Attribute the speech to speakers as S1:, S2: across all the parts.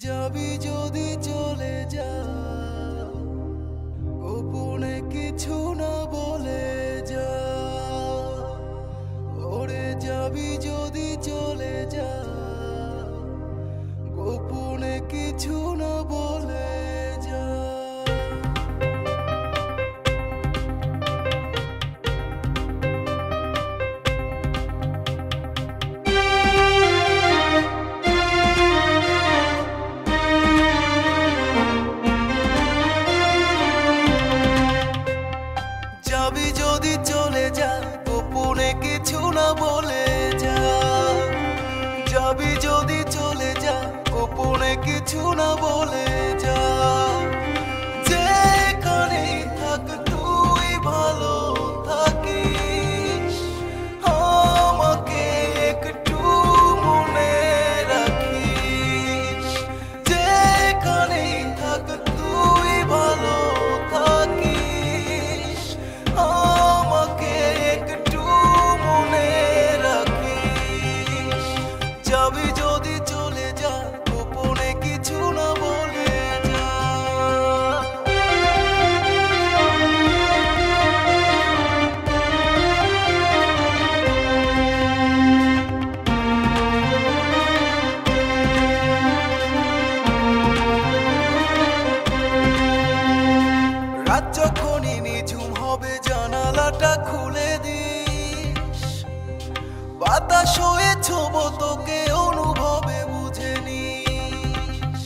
S1: যাবি যদি চলে যা, গোপনে কিছু না বলে যা। ওরে যাবি যদি চলে যা, গোপনে কিছু না বলে যা। যাবি যদি চলে যা, গোপনে কিছু না বলে যা। যাবি যদি চলে যা, গোপনে কিছু না বলে যা। যেখানে থাক তুই ভালো থাকিস, আমাকে একটু মনে রাখিস। যেখানে থাক তুই ভালো থাকিস, আমাকে একটু মনে রাখিস। যাবি যদি চলে যা, গোপনে কিছু না বলে যা। রাত যখনই নিঝুম হবে, জানালাটা খুলে দিস। বাতাস হয়ে ছোব তোকে, অনুভবে বুঝে নিস।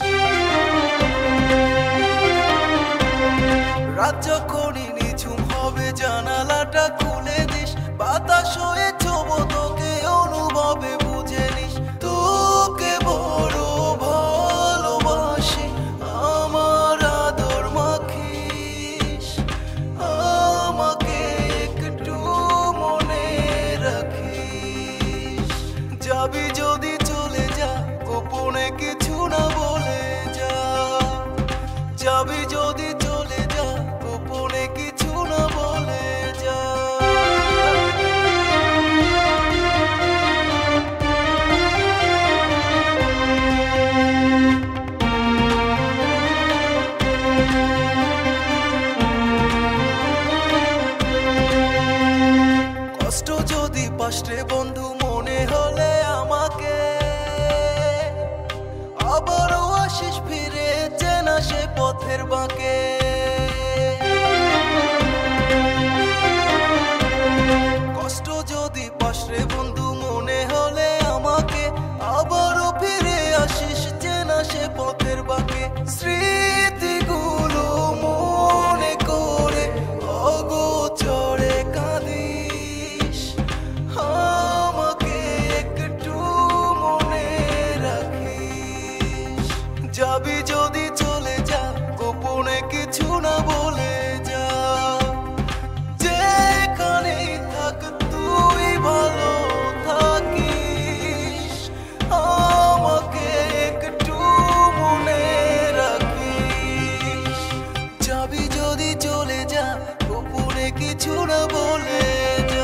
S1: রাত যখনই নিঝুম হবে, জানালাটা খুলে দিস। বাতাস হয়ে ছোব তোকে, অনুভবে বুঝে নিস। তোকে বড় ভালোবাসি, আমার আদর মাখিস। আমাকে একটু মনে রাখিস। যাবি যদি চলে যা, গোপনে কিছু না বলে যা। যাবি যদি চলে যা, গোপনে কিছু না বলে যা। কষ্ট যদি পাশে বন্ধু মনে হলে আমাকে, আবারও আসিস ফিরে, চেনা সে পথের বাঁকে। কষ্ট যদি পাশে বন্ধু মনে হলে আমাকে, আবারও ফিরে আসিস, চেনা সে পথের বাঁকে। স্মৃতিগুলো মনে করে অগোচরে কাঁদিস। আমাকে একটু মনে রাখিস। যাবি যদি চলে যা, গোপনে কিছু না বলে যা। যেখানে থাক তুই ভালো থাকিস, আমাকে একটু মনে রাখিস। যাবি যদি চলে যা, গোপনে কিছু না বলে যা।